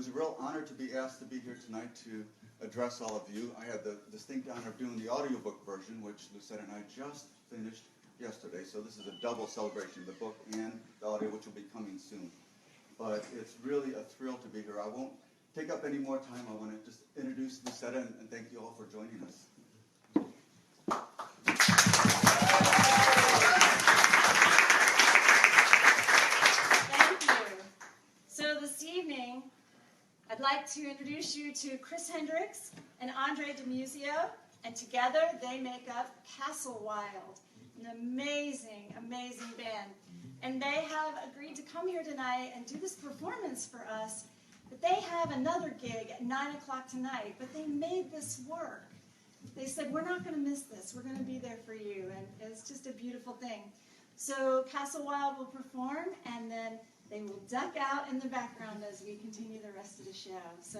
was a real honor to be asked to be here tonight to address all of you. I had the distinct honor of doing the audiobook version, which Lucetta and I just finished yesterday. So this is a double celebration, the book and the audio, which will be coming soon. But it's really a thrill to be here. I won't take up any more time. I want to just introduce Lucetta and thank you all for joining us. Thank you. So this evening, I'd like to introduce you to Chris Hendricks and Andre DiMuzio, and together they make up Castle Wild, an amazing, amazing band. And they have agreed to come here tonight and do this performance for us. But they have another gig at 9 o'clock tonight, but they made this work. They said, we're not going to miss this. We're going to be there for you. And it's just a beautiful thing. So Castle Wild will perform, and then they will duck out in the background as we continue the rest of the show. So,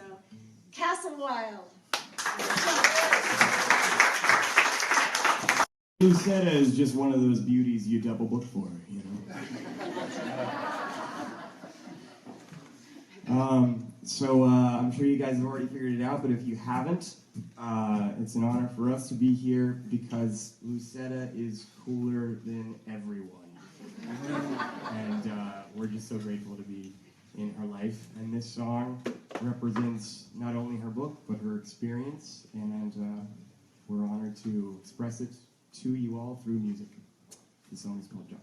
Castle Wild. Lucetta is just one of those beauties you double book for, you know. I'm sure you guys have already figured it out, but if you haven't, it's an honor for us to be here because Lucetta is cooler than everyone. And we're just so grateful to be in her life. And this song represents not only her book, but her experience. And we're honored to express it to you all through music. The song is called Jump.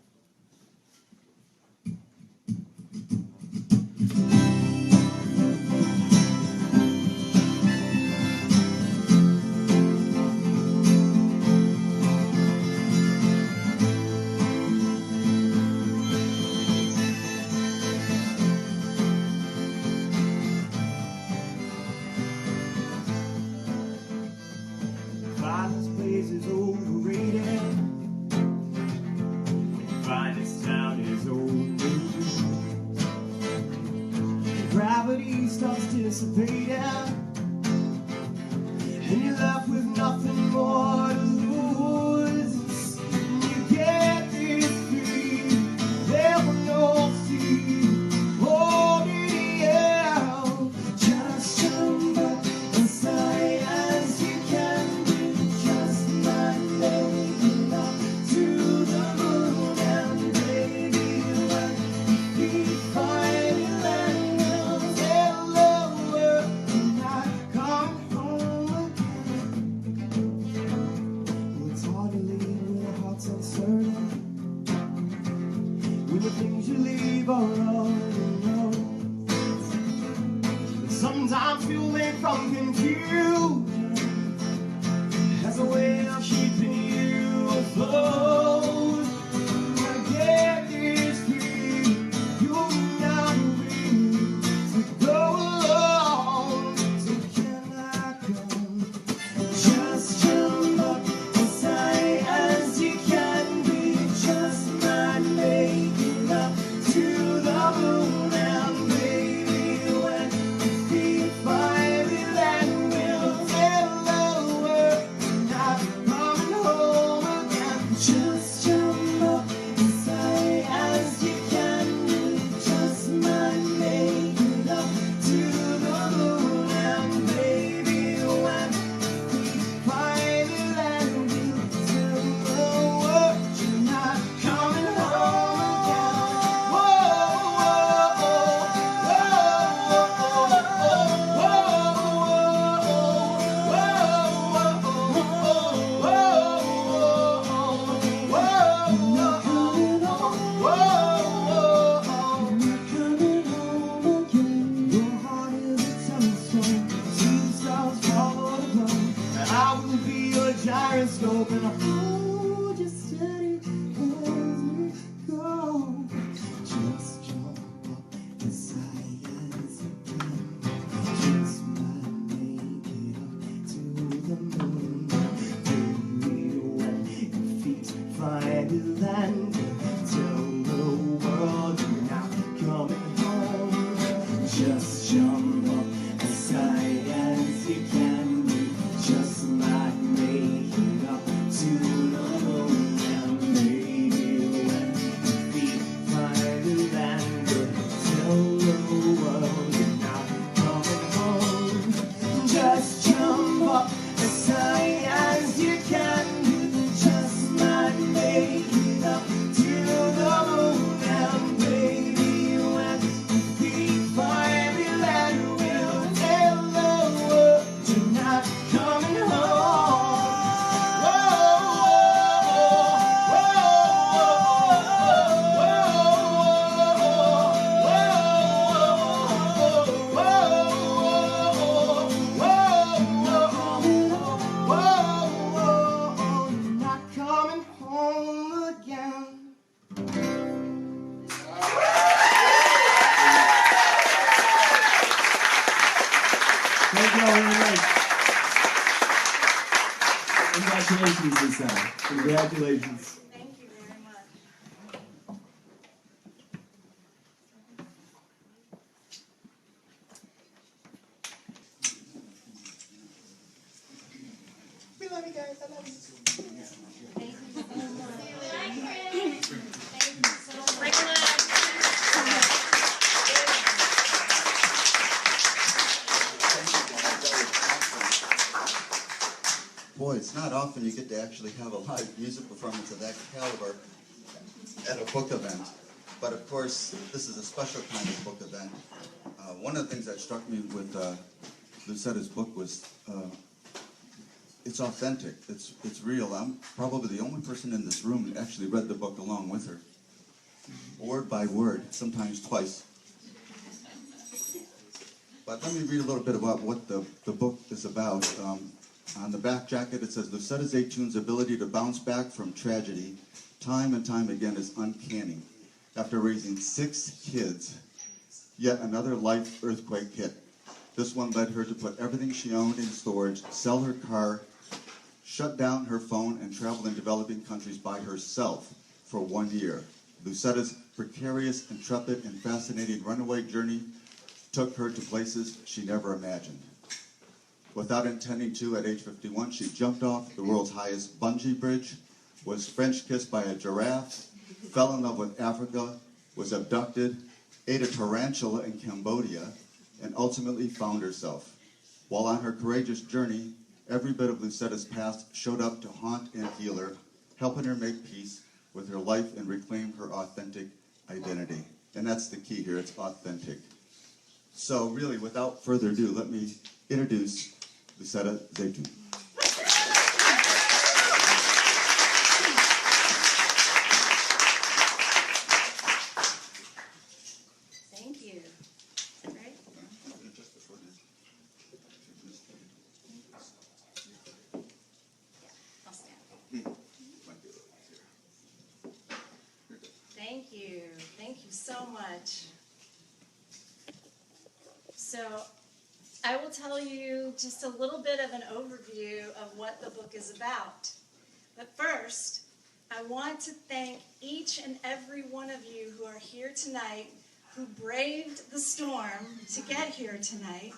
Finest place is overrated. Finest town is old news. Gravity starts dissipating, and you're left with nothing more to lose. You get this feeling, there will no sea holding you out. Just jump up as high as you can. Just like making up to the moon, and baby, when we finally land, we'll sail lower and I come home again. Well, it's hard to leave when the heart's uncertain, when the things you leave are already known. But sometimes feeling from confusion has a way of keeping you afloat. I get this feeling you're not ready to go alone. So can I come? Just jump up as high as you can be. Just not making up to the moon, and baby, when we finally land, we'll Congratulations, Lucetta. Congratulations. Thank you very much. We love you guys. I love you. Thank you so much. Thank you so much. Break a leg. Boy, it's not often you get to actually have a live music performance of that caliber at a book event. But of course, this is a special kind of book event. One of the things that struck me with Lucetta's book was it's authentic, it's real. I'm probably the only person in this room who actually read the book along with her. Word by word, sometimes twice. But let me read a little bit about what the book is about. On the back jacket it says, Lucetta Zaytoun's ability to bounce back from tragedy time and time again is uncanny. After raising 6 kids, yet another life earthquake hit. This one led her to put everything she owned in storage, sell her car, shut down her phone, and travel in developing countries by herself for 1 year. Lucetta's precarious, intrepid, and fascinating runaway journey took her to places she never imagined. Without intending to, at age 51, she jumped off the world's highest bungee bridge, was French kissed by a giraffe, fell in love with Africa, was abducted, ate a tarantula in Cambodia, and ultimately found herself. While on her courageous journey, every bit of Lucetta's past showed up to haunt and heal her, helping her make peace with her life and reclaim her authentic identity. And that's the key here, it's authentic. So really, without further ado, let me introduce Lucetta Zaytoun. Thank you. Right? I'll stand. Thank you. Thank you so much. So, I will tell you just a little bit of an overview of what the book is about. But first, I want to thank each and every one of you who are here tonight, who braved the storm to get here tonight.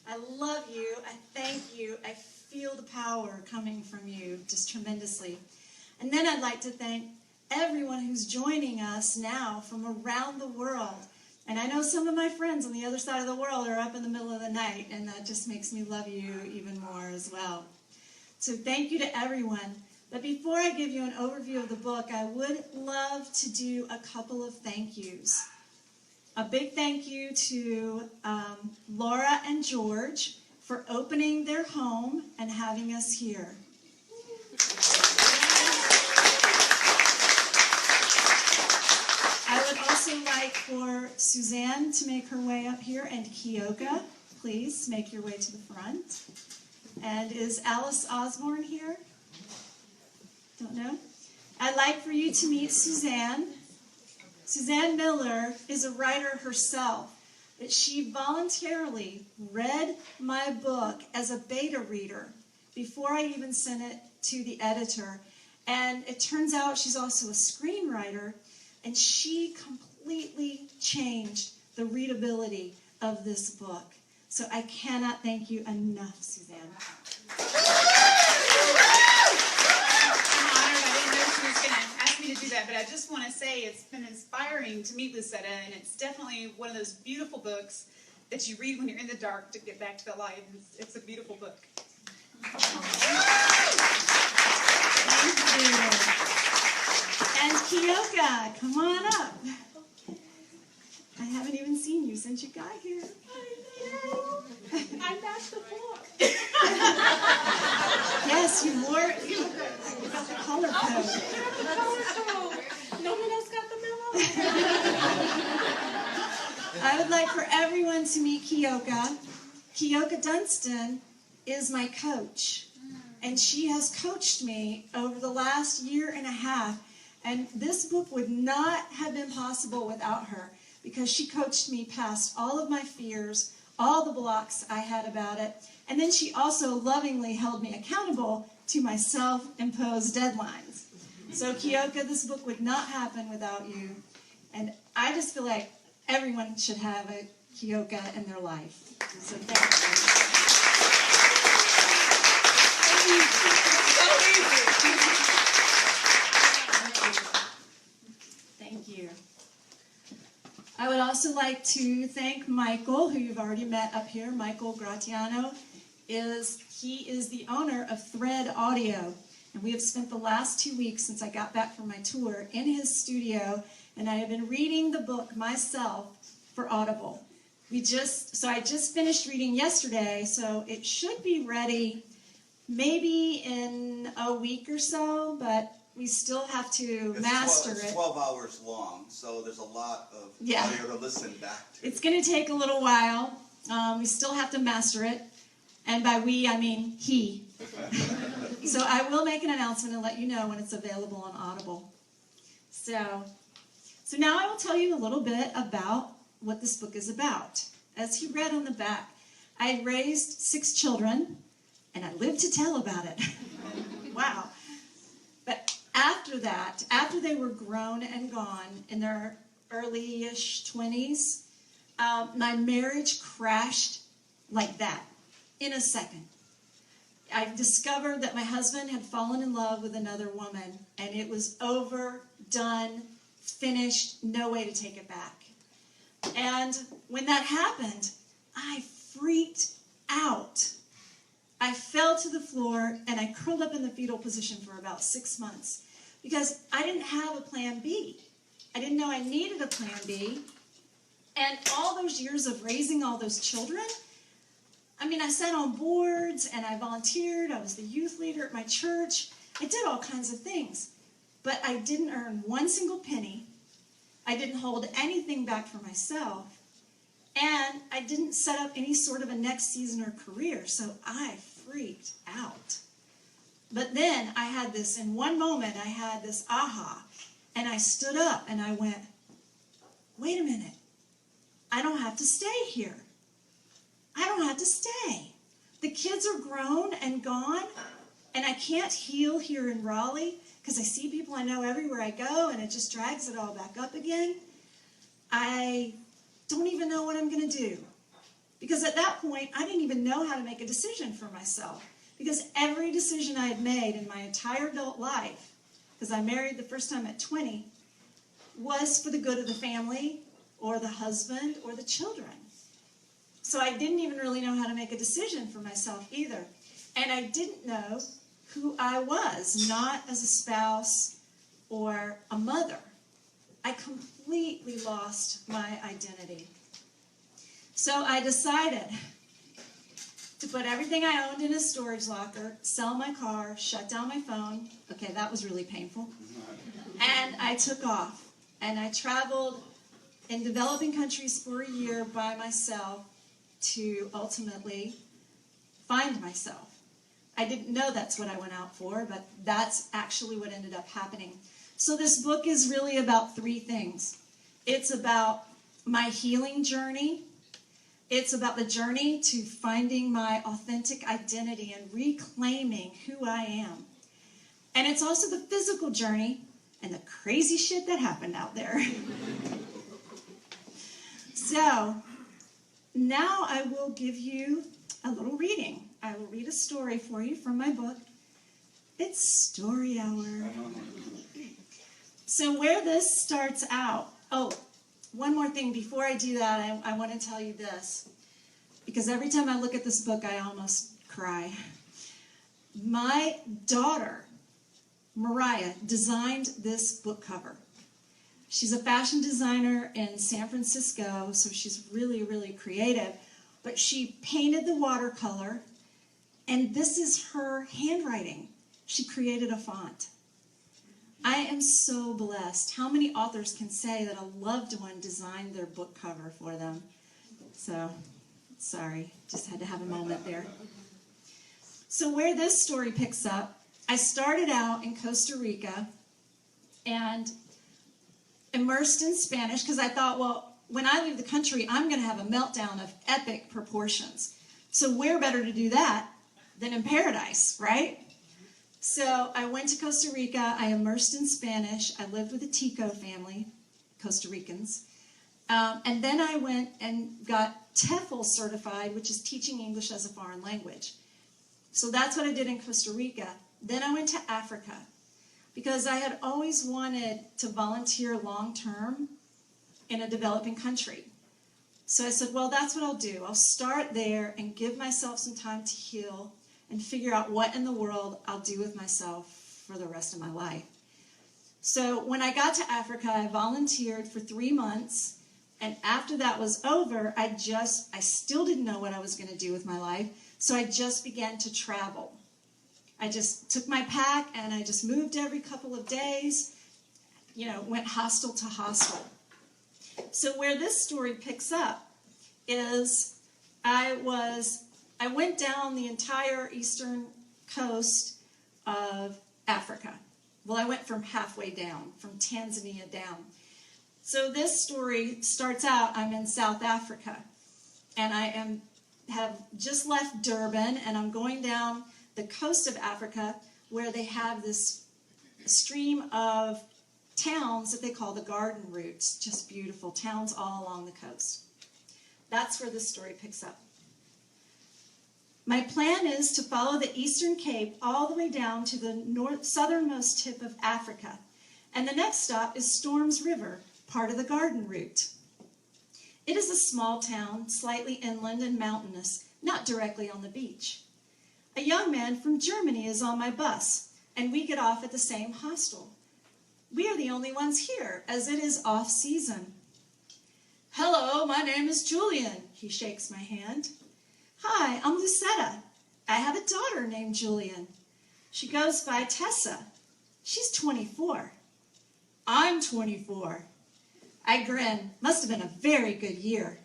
I love you. I thank you. I feel the power coming from you just tremendously. And then I'd like to thank everyone who's joining us now from around the world. And I know some of my friends on the other side of the world are up in the middle of the night, and that just makes me love you even more as well. So thank you to everyone. But before I give you an overview of the book, I would love to do a couple of thank yous. A big thank you to Laura and George for opening their home and having us here. I would also like for Suzanne to make her way up here, and Kioka, please make your way to the front. And is Alice Osborne here? Don't know. I'd like for you to meet Suzanne. Suzanne Miller is a writer herself, but she voluntarily read my book as a beta reader before I even sent it to the editor. And it turns out she's also a screenwriter, and she completely changed the readability of this book. So I cannot thank you enough, Suzanne. I'm honored. I didn't know she was going to ask me to do that, but I just want to say it's been inspiring to meet Lucetta, and it's definitely one of those beautiful books that you read when you're in the dark to get back to the light. It's a beautiful book. Thank you. And Kioka, come on up. I haven't even seen you since you got here. I passed the book. Yes, you got the color code. Nobody else got the memo. I would like for everyone to meet Kioka. Kioka Dunstan is my coach, and she has coached me over the last year and a half, and this book would not have been possible without her, because she coached me past all of my fears, all the blocks I had about it, and then she also lovingly held me accountable to my self-imposed deadlines. So Kyoka, this book would not happen without you. And I just feel like everyone should have a Kyoka in their life. So thank you. Thank you. I would also like to thank Michael, who you've already met up here. Michael Gratiano he is the owner of Thread Audio. And we have spent the last 2 weeks since I got back from my tour in his studio, and I have been reading the book myself for Audible. So I just finished reading yesterday, so it should be ready maybe in a week or so, but we still have to master it. It's 12 hours long, so there's a lot of audio to listen back to. It's going to take a little while. We still have to master it. And by we, I mean he. So I will make an announcement and let you know when it's available on Audible. So now I will tell you a little bit about what this book is about. As you read on the back, I had raised 6 children, and I lived to tell about it. Wow. But after that, after they were grown and gone in their early-ish 20s, my marriage crashed like that in a second. I discovered that my husband had fallen in love with another woman, and it was over, done, finished, no way to take it back. And when that happened, I freaked out. I fell to the floor, and I curled up in the fetal position for about 6 months because I didn't have a plan B. I didn't know I needed a plan B. And all those years of raising all those children, I mean, I sat on boards and I volunteered. I was the youth leader at my church. I did all kinds of things. But I didn't earn one single penny. I didn't hold anything back for myself. And I didn't set up any sort of a next season or career. So I freaked out. But then I had this, in one moment, I had this aha. And I stood up and I went, wait a minute. I don't have to stay here. I don't have to stay. The kids are grown and gone, and I can't heal here in Raleigh because I see people I know everywhere I go, and it just drags it all back up again. I don't even know what I'm going to do. Because at that point, I didn't even know how to make a decision for myself. Because every decision I had made in my entire adult life, because I married the first time at 20, was for the good of the family, or the husband, or the children. So I didn't even really know how to make a decision for myself either. And I didn't know who I was, not as a spouse or a mother. I completely lost my identity. So I decided to put everything I owned in a storage locker, sell my car, shut down my phone. Okay, that was really painful. And I took off. And I traveled in developing countries for a year by myself to ultimately find myself. I didn't know that's what I went out for, but that's actually what ended up happening. So this book is really about 3 things. It's about my healing journey. It's about the journey to finding my authentic identity and reclaiming who I am. And it's also the physical journey and the crazy shit that happened out there. So now I will give you a little reading. I will read a story for you from my book. It's Story Hour. So where this starts out, one more thing before I do that, I want to tell you this. Because every time I look at this book, I almost cry. My daughter, Mariah, designed this book cover. She's a fashion designer in San Francisco, so she's really, really creative. But she painted the watercolor, and this is her handwriting. She created a font. I am so blessed. How many authors can say that a loved one designed their book cover for them? So, sorry, just had to have a moment there. So where this story picks up, I started out in Costa Rica and immersed in Spanish because I thought, well, when I leave the country, I'm going to have a meltdown of epic proportions. So where better to do that than in paradise, right? So I went to Costa Rica. I immersed in Spanish. I lived with a Tico family, Costa Ricans. And then I went and got TEFL certified, which is teaching English as a foreign language. So that's what I did in Costa Rica. Then I went to Africa because I had always wanted to volunteer long-term in a developing country. So I said, well, that's what I'll do. I'll start there and give myself some time to heal and figure out what in the world I'll do with myself for the rest of my life. So when I got to Africa, I volunteered for 3 months. And after that was over, I still didn't know what I was going to do with my life. So I just began to travel. I just took my pack and I just moved every couple of days, went hostel to hostel. So where this story picks up is I went down the entire eastern coast of Africa. Well, I went from halfway down, from Tanzania down. So this story starts out, I'm in South Africa, and I have just left Durban, and I'm going down the coast of Africa where they have this stream of towns that they call the garden routes, just beautiful towns all along the coast. That's where this story picks up. My plan is to follow the Eastern Cape all the way down to the southernmost tip of Africa, and the next stop is Storms River, part of the garden route. It is a small town, slightly inland and mountainous, not directly on the beach. A young man from Germany is on my bus, and we get off at the same hostel. We are the only ones here, as it is off-season. Hello, my name is Julian. He shakes my hand. Hi, I'm Lucetta. I have a daughter named Julian. She goes by Tessa. She's 24. I'm 24. I grin. Must have been a very good year.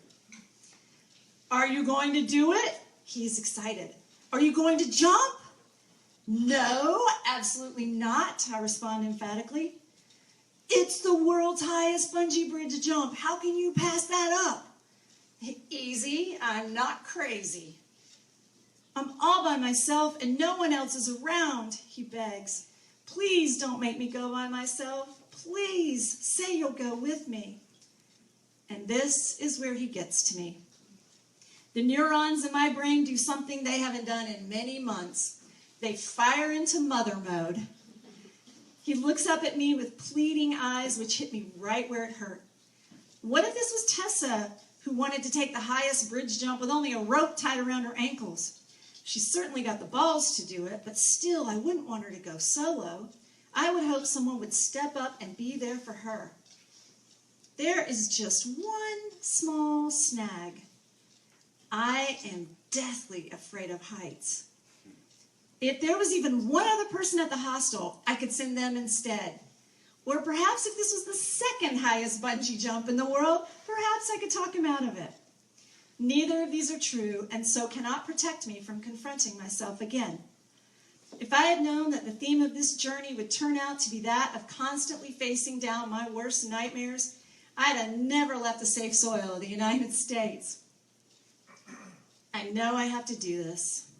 Are you going to do it? He's excited. Are you going to jump? No, absolutely not, I respond emphatically. It's the world's highest bungee bridge jump. How can you pass that up? Easy, I'm not crazy. I'm all by myself and no one else is around, he begs. Please don't make me go by myself. Please say you'll go with me. And this is where he gets to me. The neurons in my brain do something they haven't done in many months. They fire into mother mode. He looks up at me with pleading eyes, which hit me right where it hurt. What if this was Tessa, who wanted to take the highest bridge jump with only a rope tied around her ankles? She's certainly got the balls to do it, but still, I wouldn't want her to go solo. I would hope someone would step up and be there for her. There is just one small snag. I am deathly afraid of heights. If there was even one other person at the hostel, I could send them instead. Or perhaps if this was the second highest bungee jump in the world, perhaps I could talk him out of it. Neither of these are true, and so cannot protect me from confronting myself again. If I had known that the theme of this journey would turn out to be that of constantly facing down my worst nightmares, I'd have never left the safe soil of the United States. I know I have to do this.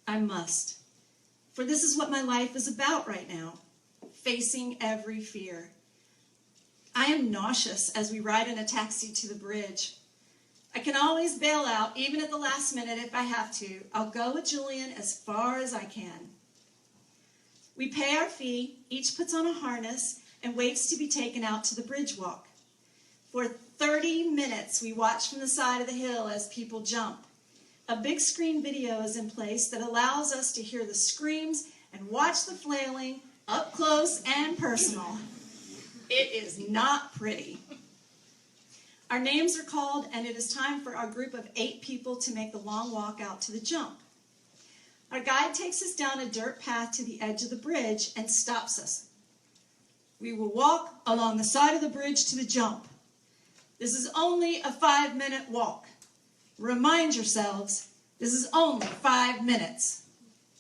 I must. For this is what my life is about right now, facing every fear. I am nauseous as we ride in a taxi to the bridge. I can always bail out, even at the last minute if I have to. I'll go with Julian as far as I can. We pay our fee, each puts on a harness, and waits to be taken out to the bridge walk. For 30 minutes, we watch from the side of the hill as people jump. A big screen video is in place that allows us to hear the screams and watch the flailing up close and personal. It is not pretty. Our names are called, and it is time for our group of 8 people to make the long walk out to the jump. Our guide takes us down a dirt path to the edge of the bridge and stops us. We will walk along the side of the bridge to the jump. This is only a 5-minute walk. Remind yourselves, this is only 5 minutes.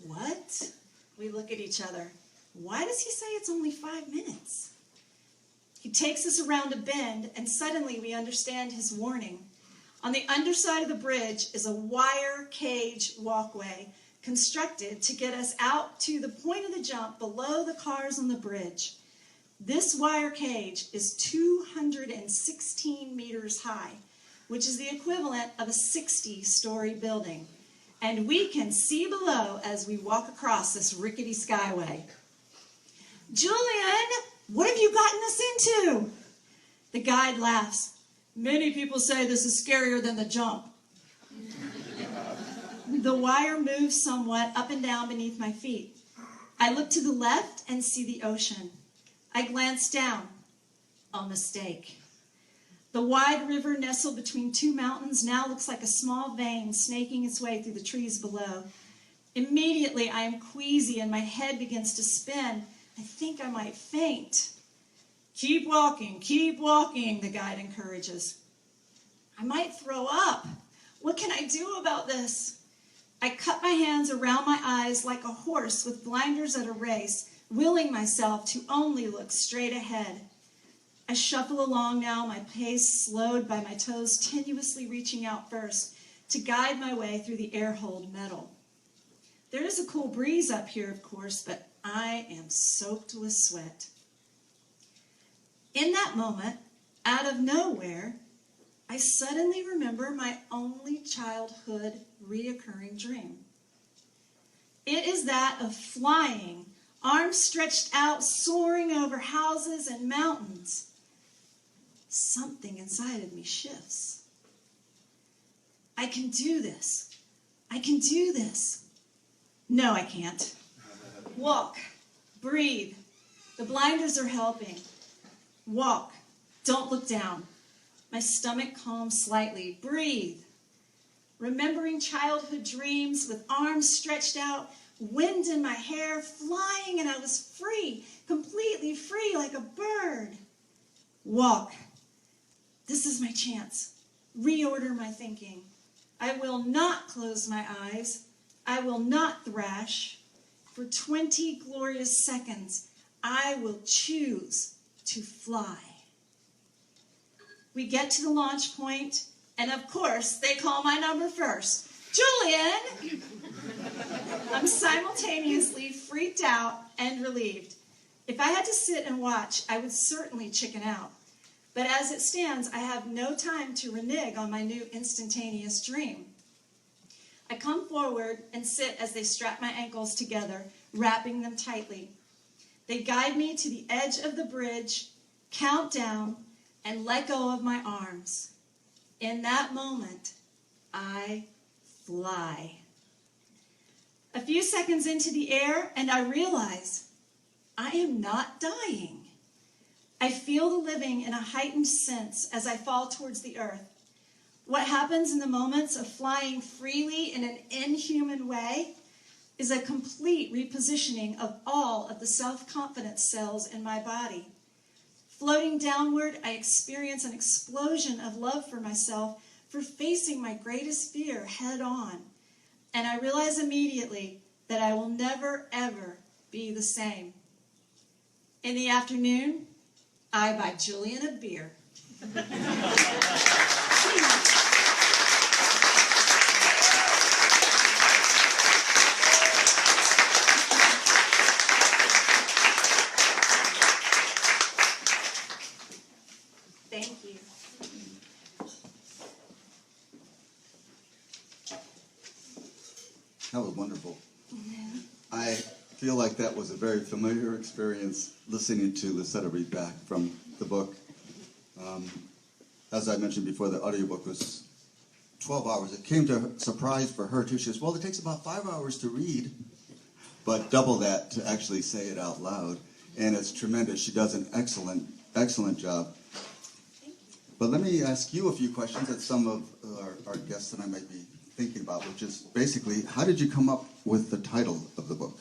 What? We look at each other. Why does he say it's only 5 minutes? He takes us around a bend, and suddenly we understand his warning. On the underside of the bridge is a wire cage walkway constructed to get us out to the point of the jump below the cars on the bridge. This wire cage is 216 meters high, which is the equivalent of a 60-story building. And we can see below as we walk across this rickety skyway. Julian, what have you gotten us into? The guide laughs. Many people say this is scarier than the jump. The wire moves somewhat up and down beneath my feet. I look to the left and see the ocean. I glance down. A mistake. The wide river nestled between two mountains now looks like a small vein snaking its way through the trees below. Immediately, I am queasy and my head begins to spin. I think I might faint. Keep walking, the guide encourages. I might throw up. What can I do about this? I cut my hands around my eyes like a horse with blinders at a race, willing myself to only look straight ahead. I shuffle along now, my pace slowed by my toes tenuously reaching out first to guide my way through the air-holed metal. There is a cool breeze up here, of course, but I am soaked with sweat. In that moment, out of nowhere, I suddenly remember my only childhood reoccurring dream. It is that of flying, arms stretched out, soaring over houses and mountains. Something inside of me shifts. I can do this. I can do this. No, I can't. Walk. Breathe. The blinders are helping. Walk. Don't look down. My stomach calms slightly. Breathe. Remembering childhood dreams with arms stretched out, wind in my hair, flying, and I was free, completely free like a bird. Walk. This is my chance. Reorder my thinking. I will not close my eyes. I will not thrash. For 20 glorious seconds, I will choose to fly. We get to the launch point, and of course, they call my number first. Julian! I'm simultaneously freaked out and relieved. If I had to sit and watch, I would certainly chicken out. But as it stands, I have no time to renege on my new instantaneous dream. I come forward and sit as they strap my ankles together, wrapping them tightly. They guide me to the edge of the bridge, count down, and let go of my arms. In that moment, I fly. A few seconds into the air, and I realize I am not dying. I feel the living in a heightened sense as I fall towards the earth. What happens in the moments of flying freely in an inhuman way is a complete repositioning of all of the self-confidence cells in my body. Floating downward, I experience an explosion of love for myself for facing my greatest fear head on. And I realize immediately that I will never, ever be the same. In the afternoon, I buy Julian a beer. Thank you. That was wonderful. I feel like that was a very familiar experience listening to Lucetta read back from the book. As I mentioned before, the audiobook was 12 hours. It came to a surprise for her, too. She says, well, it takes about 5 hours to read, but double that to actually say it out loud. And it's tremendous. She does an excellent job. But let me ask you a few questions that some of our guests and I might be thinking about, which is basically, how did you come up with the title of the book?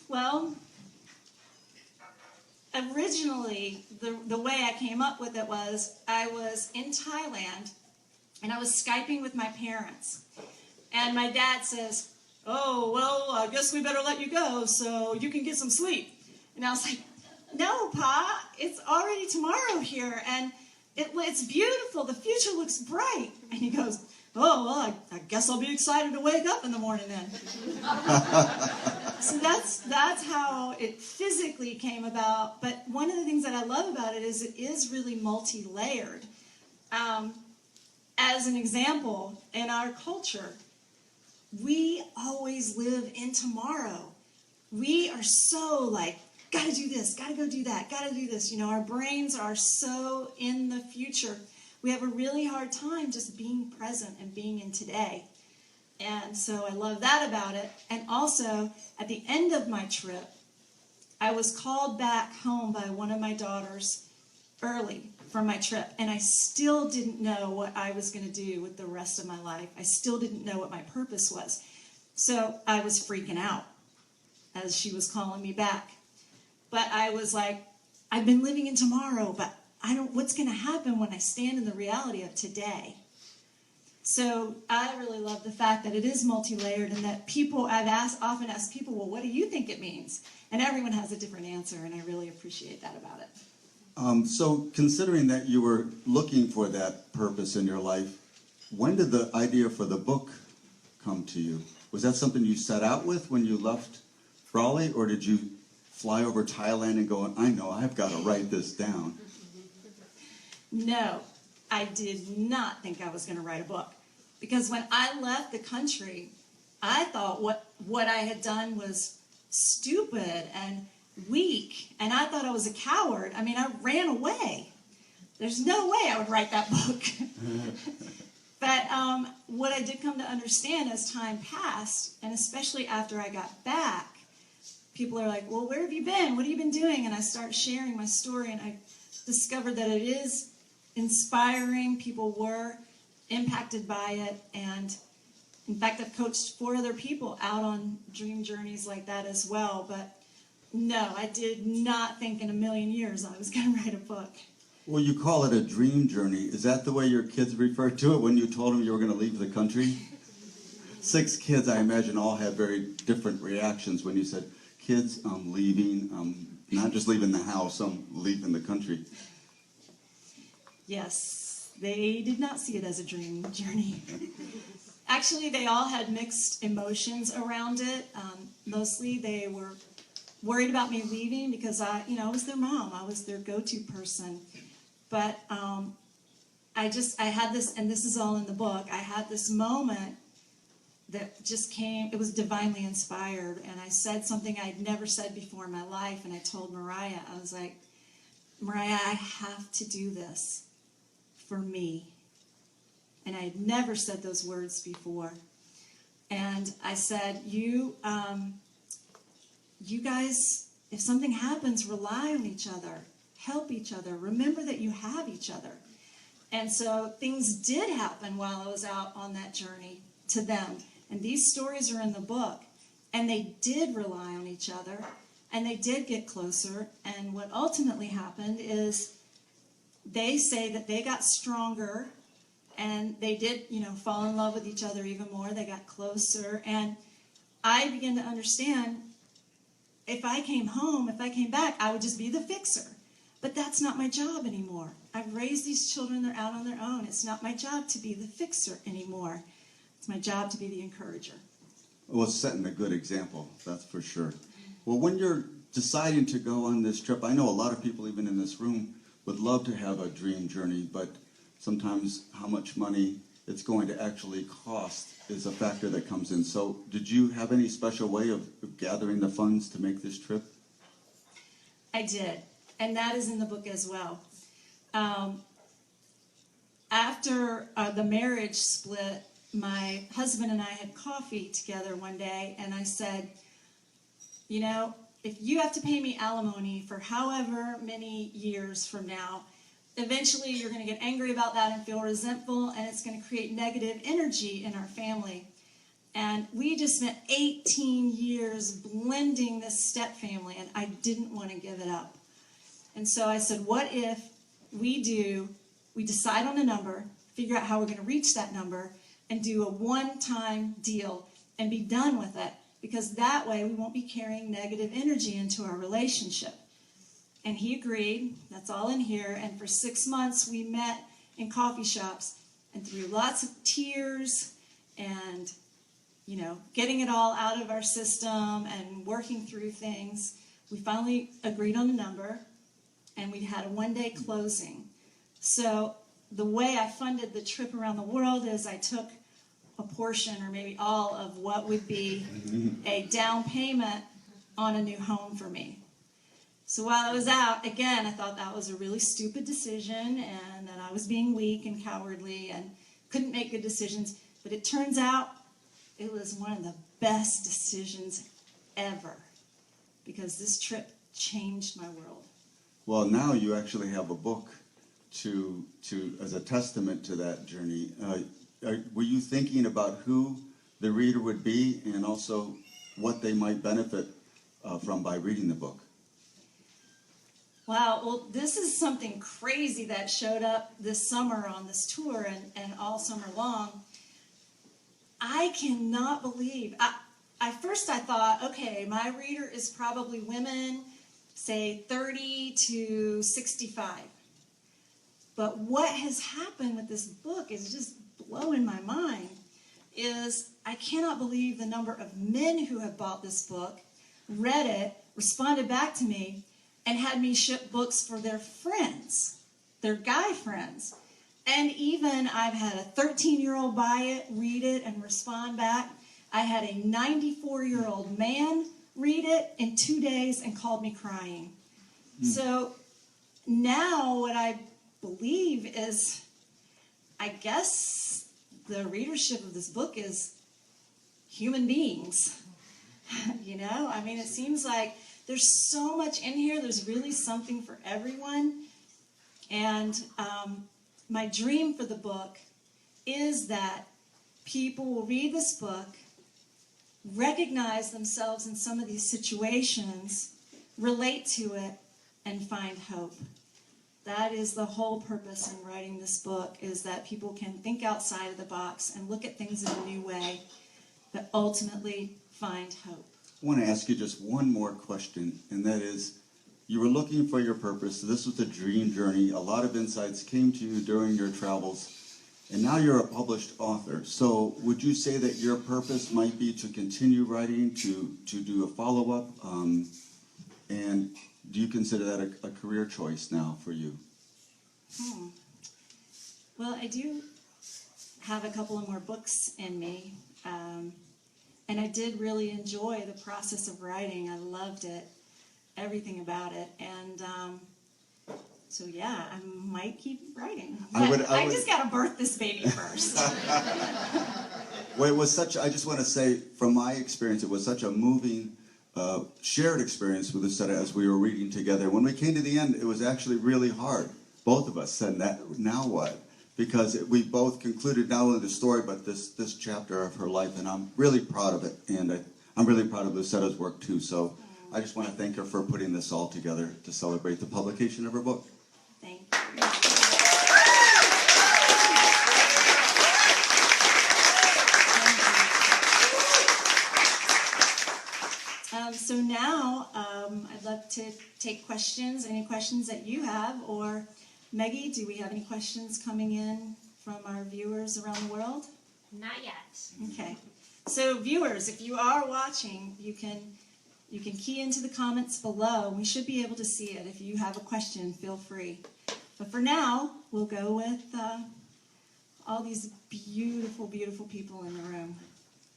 Well, originally, the way I came up with it was I was in Thailand, and I was Skyping with my parents. And my dad says, oh, well, I guess we better let you go so you can get some sleep. And I was like, no, Pa, it's already tomorrow here, and it's beautiful. The future looks bright. And he goes, oh, well, I guess I'll be excited to wake up in the morning then. So that's how it physically came about. But one of the things that I love about it is really multi-layered. As an example, in our culture, we always live in tomorrow. We are so like, gotta do this, gotta go do that, gotta do this. You know, our brains are so in the future. We have a really hard time just being present and being in today. And so I love that about it. And also, at the end of my trip, I was called back home by one of my daughters early from my trip, and I still didn't know what I was going to do with the rest of my life. I still didn't know what my purpose was. So I was freaking out as she was calling me back. But I was like, I've been living in tomorrow, but what's going to happen when I stand in the reality of today? So I really love the fact that it is multi-layered, and that often asked people, well, what do you think it means? And everyone has a different answer, and I really appreciate that about it. So considering that you were looking for that purpose in your life, when did the idea for the book come to you? Was that something you set out with when you left Raleigh, or did you fly over Thailand and go, I know, I've got to write this down? No, I did not think I was going to write a book. Because when I left the country, I thought what I had done was stupid and weak, and I thought I was a coward. I mean, I ran away. There's no way I would write that book. But what I did come to understand as time passed, and especially after I got back, people are like, well, where have you been? What have you been doing? And I start sharing my story, and I discovered that it is inspiring. People were impacted by it, and in fact, I've coached 4 other people out on dream journeys like that as well. But no, I did not think in a million years I was going to write a book. Well, you call it a dream journey. Is that the way your kids referred to it when you told them you were going to leave the country? 6 kids, I imagine, all had very different reactions when you said, kids, I'm leaving. Not just leaving the house, I'm leaving the country. Yes, they did not see it as a dream journey. Actually, they all had mixed emotions around it. Mostly they were worried about me leaving because I was their mom. I was their go-to person. But I had this, and this is all in the book, I had this moment that just came, it was divinely inspired, and I said something I'd never said before in my life, and I told Mariah, I was like, Mariah, I have to do this for me. And I had never said those words before. And I said, you guys, if something happens, rely on each other. Help each other. Remember that you have each other. And so things did happen while I was out on that journey to them. And these stories are in the book. And they did rely on each other. And they did get closer. And what ultimately happened is they say that they got stronger. And they did, fall in love with each other even more. They got closer. And I began to understand, if I came home, if I came back, I would just be the fixer. But that's not my job anymore. I've raised these children. They're out on their own. It's not my job to be the fixer anymore. It's my job to be the encourager. Well, it's setting a good example, that's for sure. Well, when you're deciding to go on this trip, I know a lot of people, even in this room, would love to have a dream journey, but sometimes how much money it's going to actually cost is a factor that comes in. So did you have any special way of gathering the funds to make this trip? I did, and that is in the book as well. After the marriage split, my husband and I had coffee together one day, and I said, if you have to pay me alimony for however many years from now, eventually you're going to get angry about that and feel resentful, and it's going to create negative energy in our family. And we just spent 18 years blending this step family, and I didn't want to give it up. And so I said, what if we decide on a number, figure out how we're going to reach that number, and do a one-time deal and be done with it, because that way we won't be carrying negative energy into our relationship. And he agreed. That's all in here. And for 6 months we met in coffee shops, and through lots of tears and, you know, getting it all out of our system and working through things, we finally agreed on a number, and we had a one-day closing. So the way I funded the trip around the world is I took a portion, or maybe all, of what would be a down payment on a new home for me. So while I was out, again, I thought that was a really stupid decision and that I was being weak and cowardly and couldn't make good decisions. But it turns out it was one of the best decisions ever, because this trip changed my world. Well, now you actually have a book to as a testament to that journey. Were you thinking about who the reader would be and also what they might benefit from by reading the book? Wow, well, this is something crazy that showed up this summer on this tour and all summer long. I cannot believe. At first I thought, okay, my reader is probably women, say 30 to 65. But what has happened with this book is just blowing my mind, is I cannot believe the number of men who have bought this book, read it, responded back to me, and had me ship books for their friends, their guy friends. And even I've had a 13-year-old buy it, read it, and respond back. I had a 94-year-old man read it in 2 days and called me crying. So now what I believe is, I guess the readership of this book is human beings. You know, I mean, it seems like there's so much in here. There's really something for everyone. And my dream for the book is that people will read this book, recognize themselves in some of these situations, relate to it, and find hope. That is the whole purpose in writing this book, is that people can think outside of the box and look at things in a new way, but ultimately find hope. I want to ask you just one more question, and that is, you were looking for your purpose. This was a dream journey. A lot of insights came to you during your travels, and now you're a published author. So would you say that your purpose might be to continue writing, to do a follow-up? And do you consider that a career choice now for you? Well, I do have a couple of more books in me. And I did really enjoy the process of writing. I loved it, everything about it. And so, yeah, I might keep writing. But I just got to birth this baby first. Well, it was such, I just want to say, from my experience, it was such a moving, shared experience with Lucetta as we were reading together. When we came to the end, it was actually really hard. Both of us said, now what? Because we both concluded not only the story, but this chapter of her life, and I'm really proud of it. And I'm really proud of Lucetta's work, too. So I just want to thank her for putting this all together to celebrate the publication of her book. Thank you. So now I'd love to take questions, any questions that you have, or Maggie, do we have any questions coming in from our viewers around the world? Not yet. Okay. So viewers, if you are watching, you can key into the comments below. We should be able to see it. If you have a question, feel free. But for now, we'll go with all these beautiful, beautiful people in the room.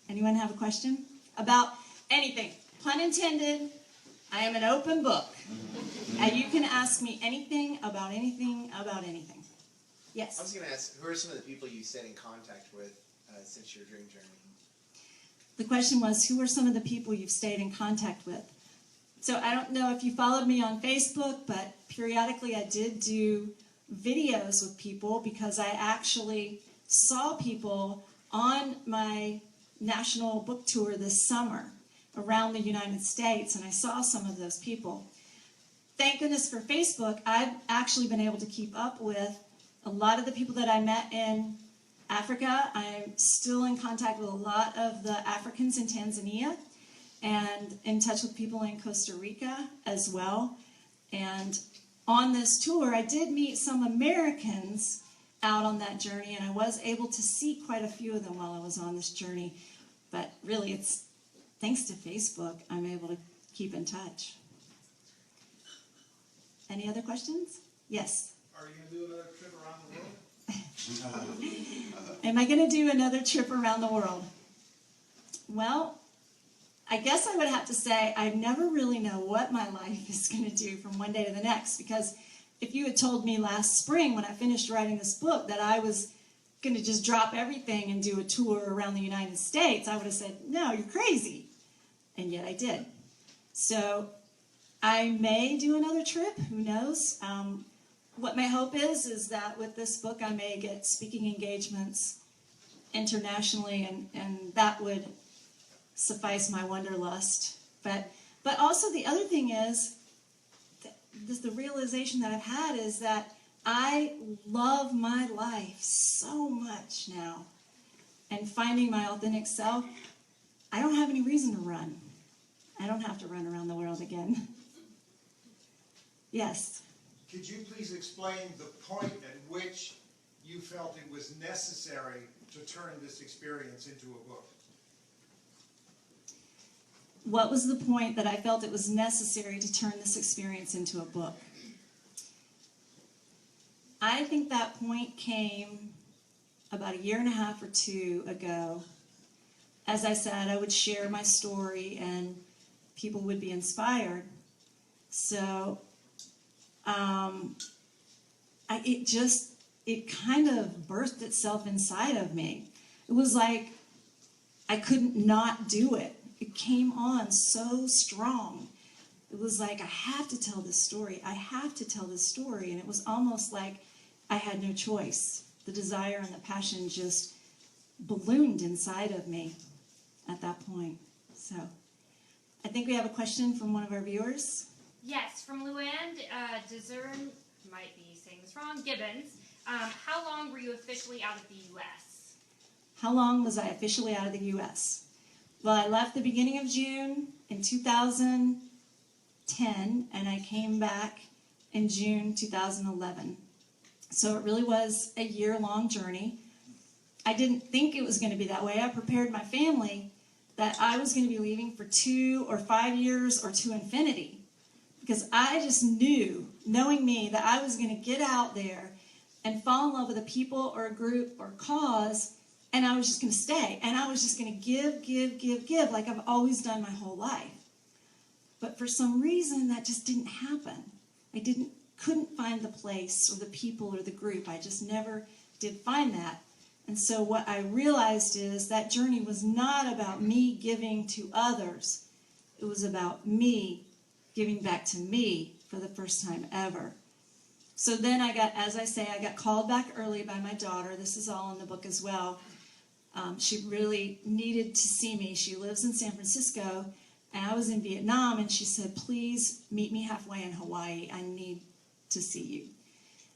Anyone have a question? About anything. Pun intended. I am an open book. And you can ask me anything about anything about anything. Yes? I was going to ask, who are some of the people you stayed in contact with since your dream journey? The question was, who are some of the people you've stayed in contact with? So I don't know if you followed me on Facebook, but periodically I did do videos with people because I actually saw people on my national book tour this summer around the United States, and I saw some of those people. Thank goodness for Facebook, I've actually been able to keep up with a lot of the people that I met in Africa. I'm still in contact with a lot of the Africans in Tanzania and in touch with people in Costa Rica as well. And on this tour, I did meet some Americans out on that journey, and I was able to see quite a few of them while I was on this journey. But really, it's thanks to Facebook, I'm able to keep in touch. Any other questions? Yes. Are you going to do another trip around the world? Am I going to do another trip around the world? Well, I guess I would have to say I never really know what my life is going to do from one day to the next, because if you had told me last spring when I finished writing this book that I was going to just drop everything and do a tour around the United States, I would have said, no, you're crazy. And yet I did. So I may do another trip, who knows? What my hope is that with this book I may get speaking engagements internationally, and that would suffice my wanderlust. But also the other thing is, the realization that I've had is that I love my life so much now. And finding my authentic self, I don't have any reason to run. I don't have to run around the world again. Yes. Could you please explain the point at which you felt it was necessary to turn this experience into a book? What was the point that I felt it was necessary to turn this experience into a book? I think that point came about 1.5 years or 2 ago. As I said, I would share my story and people would be inspired. So it kind of birthed itself inside of me. It was like I couldn't not do it. It came on so strong. It was like, I have to tell this story. I have to tell this story. And it was almost like I had no choice. The desire and the passion just ballooned inside of me at that point. So I think we have a question from one of our viewers. Yes, from Luann Discern, might be saying this wrong, Gibbons. How long were you officially out of the U.S.? How long was I officially out of the U.S.? Well, I left the beginning of June in 2010, and I came back in June 2011. So it really was a year-long journey. I didn't think it was going to be that way. I prepared my family that I was going to be leaving for 2 or 5 years or to infinity, because I just knew, knowing me, that I was going to get out there and fall in love with a people or a group or cause, and I was just going to stay. And I was just going to give, like I've always done my whole life. But for some reason, that just didn't happen. I couldn't find the place or the people or the group. I just never did find that. And so what I realized is that journey was not about me giving to others. It was about me giving back to me for the first time ever. So then I got called back early by my daughter. This is all in the book as well. She really needed to see me. She lives in San Francisco, and I was in Vietnam, and she said, please meet me halfway in Hawaii. I need to see you.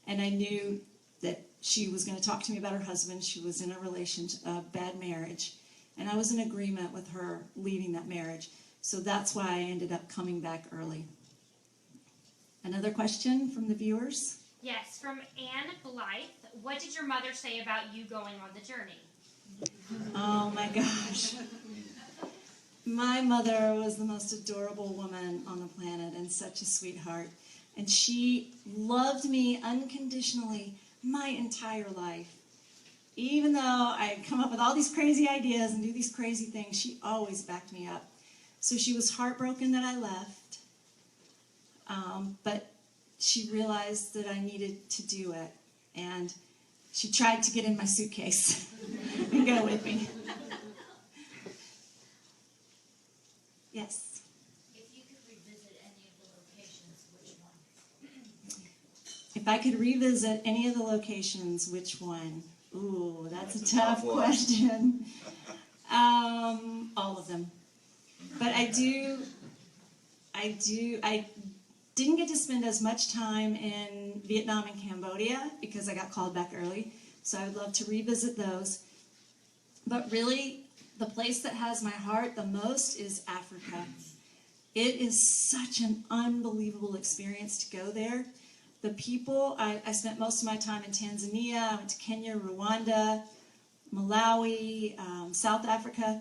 And I knew that she was going to talk to me about her husband. She was in a bad marriage, and I was in agreement with her leaving that marriage. So that's why I ended up coming back early. Another question from the viewers? Yes, from Anne Blythe. What did your mother say about you going on the journey? Oh my gosh. My mother was the most adorable woman on the planet and such a sweetheart. And she loved me unconditionally my entire life. Even though I'd come up with all these crazy ideas and do these crazy things, she always backed me up. So she was heartbroken that I left. But she realized that I needed to do it. And she tried to get in my suitcase and go with me. Yes? If you could revisit any of the locations, which one? If I could revisit any of the locations, which one? Ooh, that's a tough one. question. All of them. But I didn't get to spend as much time in Vietnam and Cambodia because I got called back early. So I would love to revisit those. But really, the place that has my heart the most is Africa. It is such an unbelievable experience to go there. The people, I spent most of my time in Tanzania, I went to Kenya, Rwanda, Malawi, South Africa.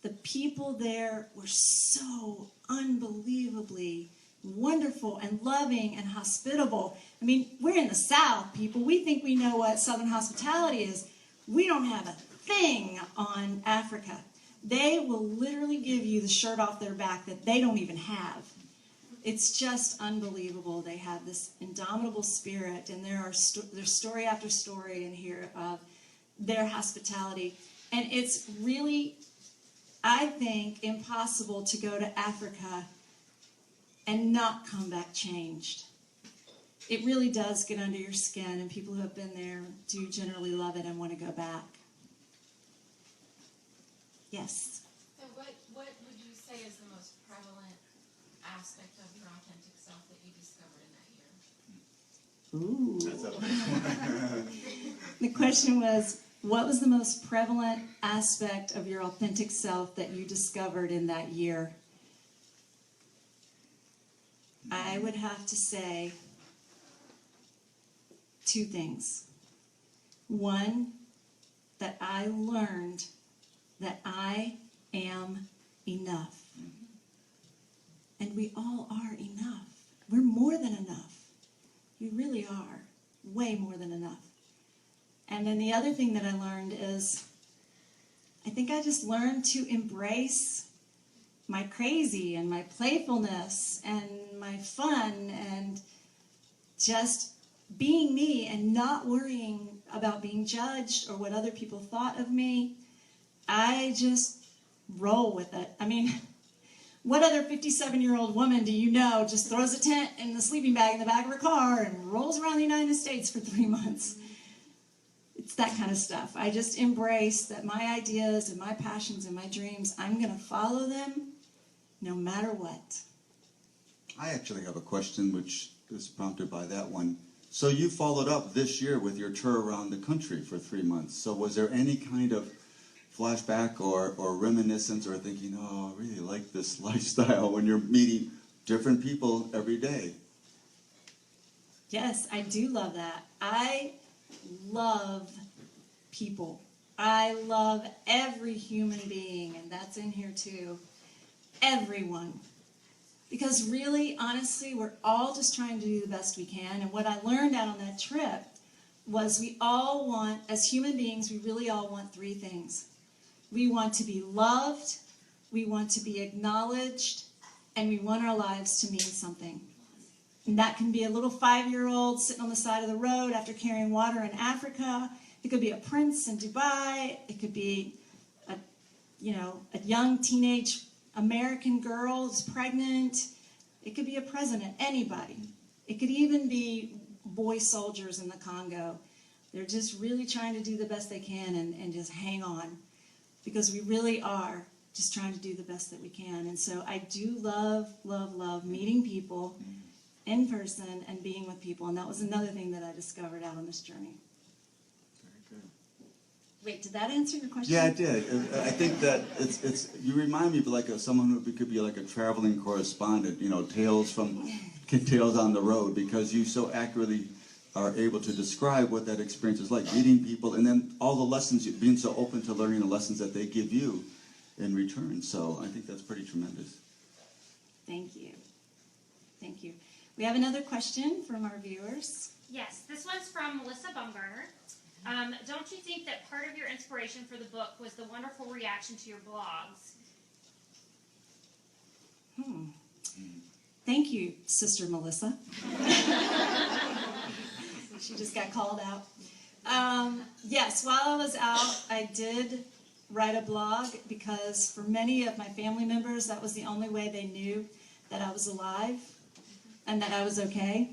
The people there were so unbelievably wonderful and loving and hospitable. I mean, we're in the South, people. We think we know what Southern hospitality is. We don't have a thing on Africa. They will literally give you the shirt off their back that they don't even have. It's just unbelievable. They have this indomitable spirit, and there's story after story in here of their hospitality. And it's really, I think, impossible to go to Africa and not come back changed. It really does get under your skin, and people who have been there do generally love it and want to go back. Yes? So what would you say is the most prevalent aspect of your authentic self that you discovered in that year? Ooh. The question was, what was the most prevalent aspect of your authentic self that you discovered in that year? I would have to say two things. One, that I learned that I am enough. And we all are enough. We're more than enough. You really are. Way more than enough. And then the other thing that I learned is, I think I just learned to embrace my crazy and my playfulness and my fun and just being me and not worrying about being judged or what other people thought of me. I just roll with it. I mean, what other 57-year-old woman do you know just throws a tent and the sleeping bag in the back of her car and rolls around the United States for 3 months? It's that kind of stuff. I just embrace that my ideas and my passions and my dreams, I'm going to follow them no matter what. I actually have a question which is prompted by that one. So you followed up this year with your tour around the country for 3 months. So was there any kind of flashback or reminiscence or thinking, oh, I really like this lifestyle when you're meeting different people every day? Yes, I do love that. I love people. I love every human being, and that's in here too. Everyone. Because really, honestly, we're all just trying to do the best we can. And what I learned out on that trip was we all want, as human beings, we really all want 3 things. We want to be loved, we want to be acknowledged, and we want our lives to mean something. And that can be a little 5-year-old sitting on the side of the road after carrying water in Africa. It could be a prince in Dubai. It could be a young teenage American girl who's pregnant. It could be a president, anybody. It could even be boy soldiers in the Congo. They're just really trying to do the best they can and just hang on, because we really are just trying to do the best that we can. And so I do love, love, love meeting people in person and being with people. And that was another thing that I discovered out on this journey. Very good. Wait, did that answer your question? Yeah, it did. I think that it's you remind me of like someone who could be like a traveling correspondent, tales on the road, because you so accurately are able to describe what that experience is like, meeting people, and then all the lessons, being so open to learning the lessons that they give you in return. So I think that's pretty tremendous. Thank you. Thank you. We have another question from our viewers. Yes, this one's from Melissa Bumgarner. Don't you think that part of your inspiration for the book was the wonderful reaction to your blogs? Thank you, Sister Melissa. She just got called out. Yes, while I was out, I did write a blog, because for many of my family members, that was the only way they knew that I was alive and that I was okay.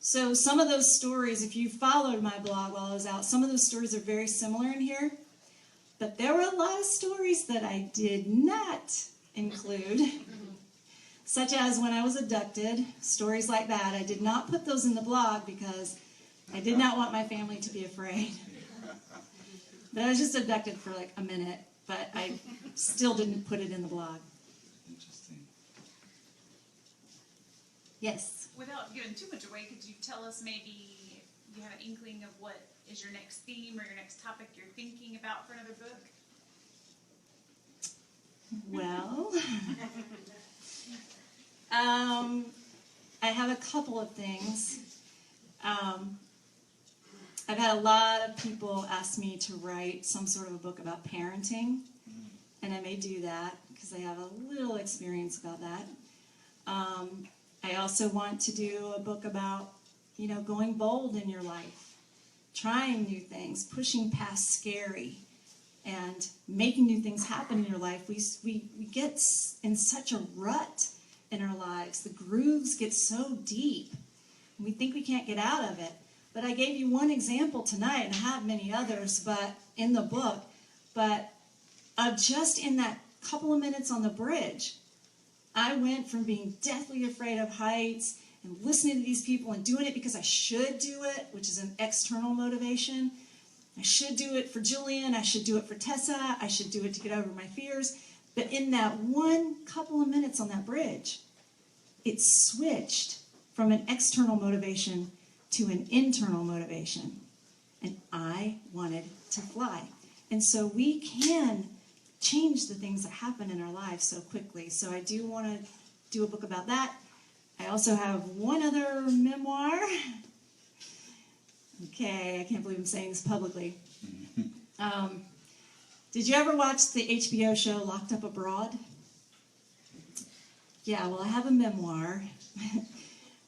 So some of those stories, if you followed my blog while I was out, some of those stories are very similar in here. But there were a lot of stories that I did not include, such as when I was abducted, stories like that. I did not put those in the blog because I did not want my family to be afraid. But I was just abducted for like a minute, but I still didn't put it in the blog. Interesting. Yes. Without giving too much away, could you tell us maybe you have an inkling of what is your next theme or your next topic you're thinking about for another book? Well, I have a couple of things. I've had a lot of people ask me to write some sort of a book about parenting, and I may do that because I have a little experience about that. I also want to do a book about, going bold in your life, trying new things, pushing past scary, and making new things happen in your life. We get in such a rut in our lives. The grooves get so deep, and we think we can't get out of it. But I gave you one example tonight, and I have many others, but in the book, but just in that couple of minutes on the bridge, I went from being deathly afraid of heights and listening to these people and doing it because I should do it, which is an external motivation. I should do it for Julian. I should do it for Tessa. I should do it to get over my fears. But in that one couple of minutes on that bridge, it switched from an external motivation to an internal motivation. And I wanted to fly. And so we can change the things that happen in our lives so quickly. So I do want to do a book about that. I also have one other memoir. Okay, I can't believe I'm saying this publicly. Did you ever watch the HBO show Locked Up Abroad? Yeah, well, I have a memoir.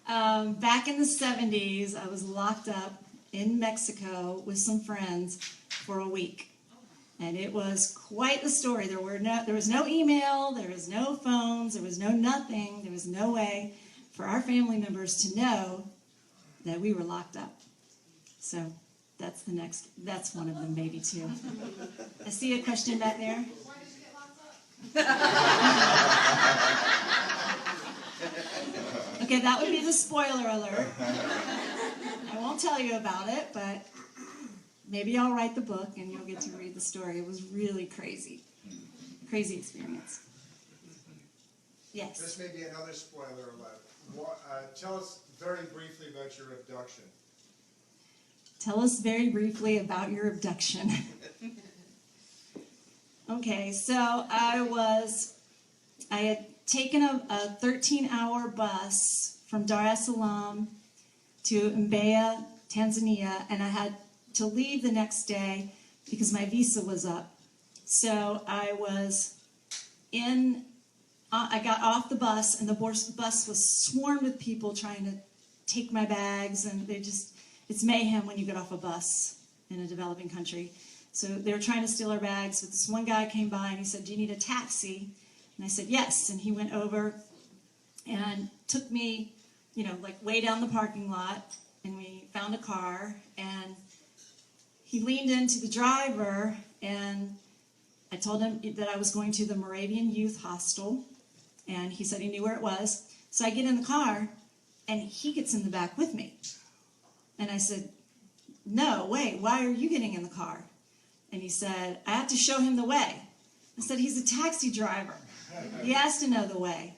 Back in the 70s, I was locked up in Mexico with some friends for a week. And it was quite the story. There was no email, there was no phones, there was no nothing, there was no way for our family members to know that we were locked up. So that's one of them, maybe too. I see a question back there. Why did you get locked up? Okay, that would be the spoiler alert. I won't tell you about it, but maybe I'll write the book and you'll get to read the story. It was really crazy. Crazy experience. Yes. This may be another spoiler alert. Tell us very briefly about your abduction. Tell us very briefly about your abduction. Okay, so I had taken a 13-hour bus from Dar es Salaam to Mbeya, Tanzania, and I had to leave the next day because my visa was up. So I got off the bus, and the bus was swarmed with people trying to take my bags, and it's mayhem when you get off a bus in a developing country. So they were trying to steal our bags, but this one guy came by and he said, "Do you need a taxi?" And I said, "Yes." And he went over and took me, way down the parking lot, and we found a car, and he leaned into the driver, and I told him that I was going to the Moravian Youth Hostel, and he said he knew where it was. So I get in the car, and he gets in the back with me. And I said, "No, wait, why are you getting in the car?" And he said, "I have to show him the way." I said, "He's a taxi driver. He has to know the way."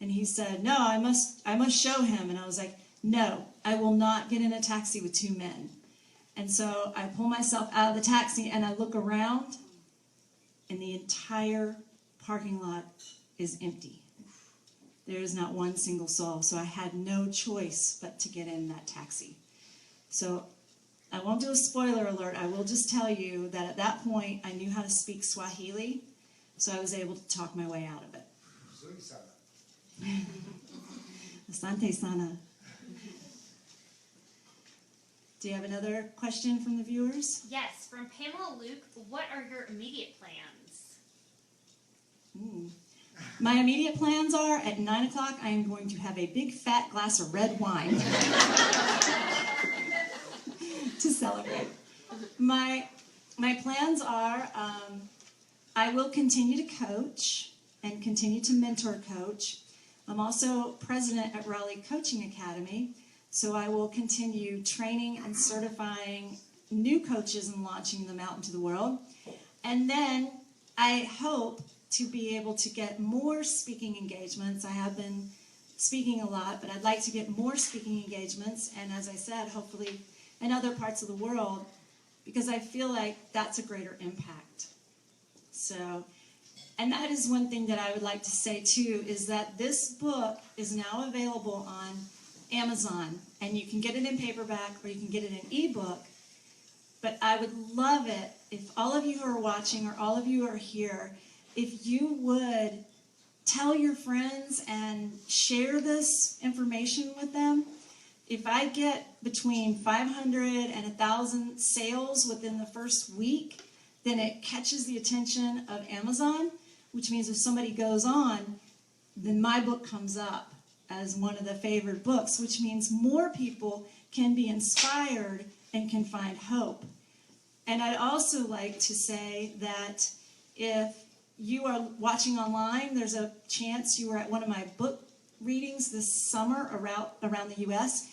And he said, "No, I must show him." And I was like, "No, I will not get in a taxi with two men." And so I pull myself out of the taxi and I look around, and the entire parking lot is empty. There is not one single soul. So I had no choice but to get in that taxi. So I won't do a spoiler alert. I will just tell you that at that point I knew how to speak Swahili, so I was able to talk my way out of it. Zuri sana. Asante sana. Do you have another question from the viewers? Yes, from Pamela Luke, what are your immediate plans? My immediate plans are, at 9 o'clock, I am going to have a big fat glass of red wine to celebrate. My plans are, I will continue to coach and continue to mentor coach. I'm also president at Raleigh Coaching Academy, so I will continue training and certifying new coaches and launching them out into the world. And then I hope to be able to get more speaking engagements. I have been speaking a lot, but I'd like to get more speaking engagements, and as I said, hopefully in other parts of the world, because I feel like that's a greater impact. So, and that is one thing that I would like to say too, is that this book is now available on Amazon, and you can get it in paperback or you can get it in ebook. But I would love it if all of you who are watching or all of you who are here, if you would tell your friends and share this information with them. If I get between 500 and 1,000 sales within the first week, then it catches the attention of Amazon, which means if somebody goes on, then my book comes up as one of the favored books, which means more people can be inspired and can find hope. And I'd also like to say that if you are watching online, there's a chance you were at one of my book readings this summer around the U.S.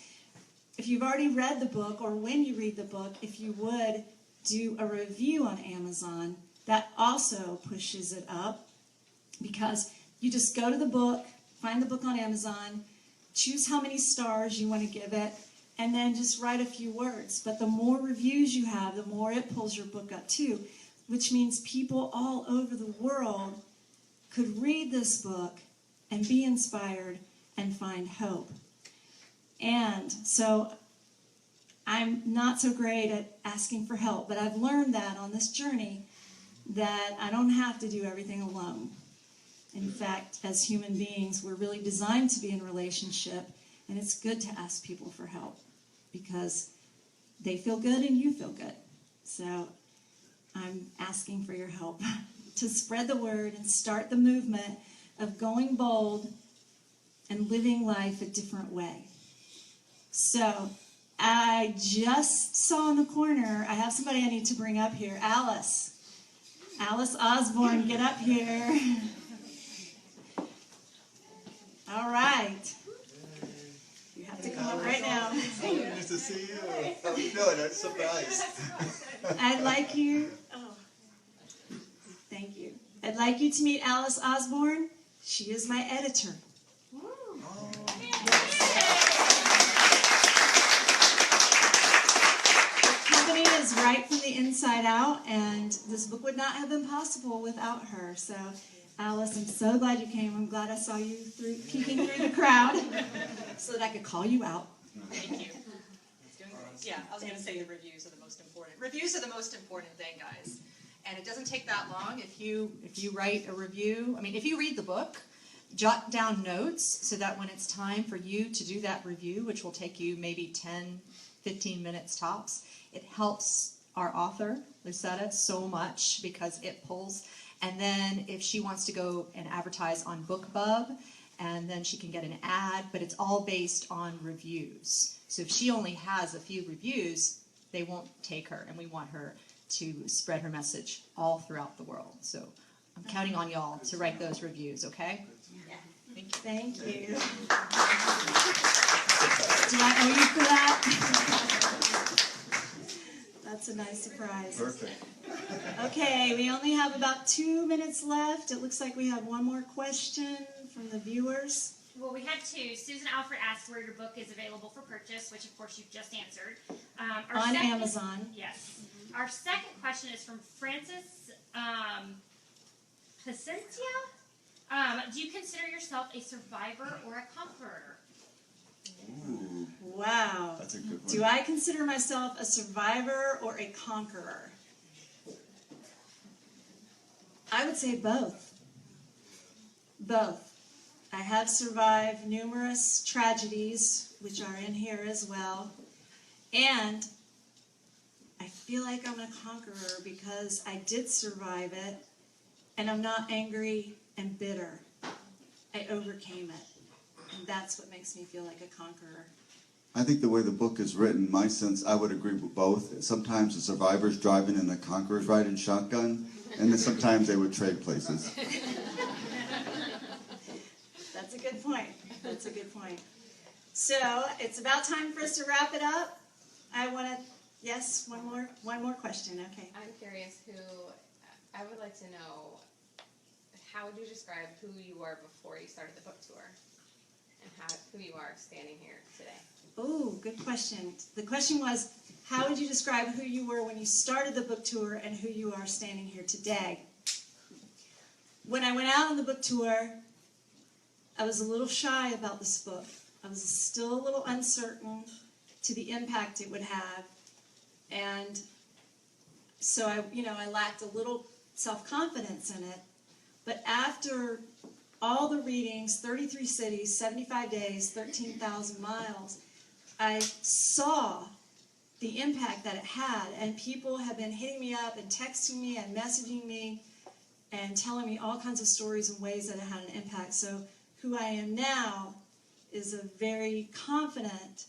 If you've already read the book, or when you read the book, if you would do a review on Amazon, that also pushes it up, because you just go to the book, find the book on Amazon, choose how many stars you want to give it, and then just write a few words. But the more reviews you have, the more it pulls your book up too, which means people all over the world could read this book and be inspired and find hope. And so I'm not so great at asking for help, but I've learned that on this journey that I don't have to do everything alone. In fact, as human beings, we're really designed to be in relationship, and it's good to ask people for help because they feel good and you feel good. So I'm asking for your help to spread the word and start the movement of going bold and living life a different way. So I just saw in the corner, I have somebody I need to bring up here. Alice Osborne, get up here. All right. You have to come up right now. Nice to see you. How are you doing? I'm surprised. I'd like you, thank you. I'd like you to meet Alice Osborne. She is my editor. The company is right from the inside out, and this book would not have been possible without her. So, Alice, I'm so glad you came. I'm glad I saw you peeking through the crowd so that I could call you out. Thank you. Yeah, I was going to say the reviews are the most important. Reviews are the most important thing, guys. And it doesn't take that long if you write a review. I mean, if you read the book, jot down notes so that when it's time for you to do that review, which will take you maybe 10, 15 minutes tops, it helps our author, Lucetta, so much because it pulls. And then if she wants to go and advertise on BookBub, and then she can get an ad, but it's all based on reviews. So if she only has a few reviews, they won't take her, and we want her to spread her message all throughout the world. So I'm counting on y'all to write those reviews, okay? Yeah. Thank you. Do I owe you for that? That's a nice surprise. Perfect. Okay, we only have about 2 minutes left. It looks like we have one more question from the viewers. Well, we had two. Susan Alfred asked where your book is available for purchase, which of course you've just answered. On Amazon. Yes. Our second question is from Francis Placencia. Do you consider yourself a survivor or a conqueror? Ooh, Wow. that's a good one. Do I consider myself a survivor or a conqueror? I would say both. Both. I have survived numerous tragedies, which are in here as well. And I feel like I'm a conqueror because I did survive it, and I'm not angry and bitter. I overcame it. And that's what makes me feel like a conqueror. I think the way the book is written, my sense, I would agree with both. Sometimes the survivor's driving and the conqueror's riding shotgun, and then sometimes they would trade places. That's a good point. That's a good point. So it's about time for us to wrap it up. I want to, yes, one more question. Okay. I'm curious I would like to know, how would you describe who you were before you started the book tour? and who you are standing here today? Oh, good question. The question was, how would you describe who you were when you started the book tour and who you are standing here today? When I went out on the book tour, I was a little shy about this book. I was still a little uncertain to the impact it would have. And so I lacked a little self-confidence in it. But after all the readings, 33 cities, 75 days, 13,000 miles, I saw the impact that it had. And people have been hitting me up and texting me and messaging me and telling me all kinds of stories and ways that it had an impact. So who I am now is a very confident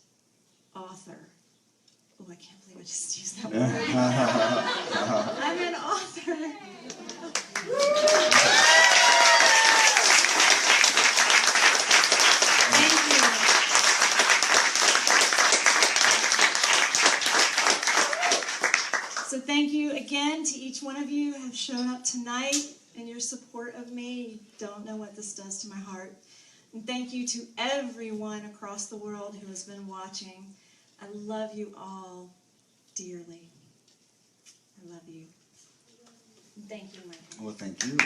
author. Oh, I can't believe I just used that word. I'm an author. So thank you again to each one of you who have shown up tonight and your support of me. You don't know what this does to my heart. And thank you to everyone across the world who has been watching. I love you all dearly. I love you. Thank you, Michael. Well, thank you.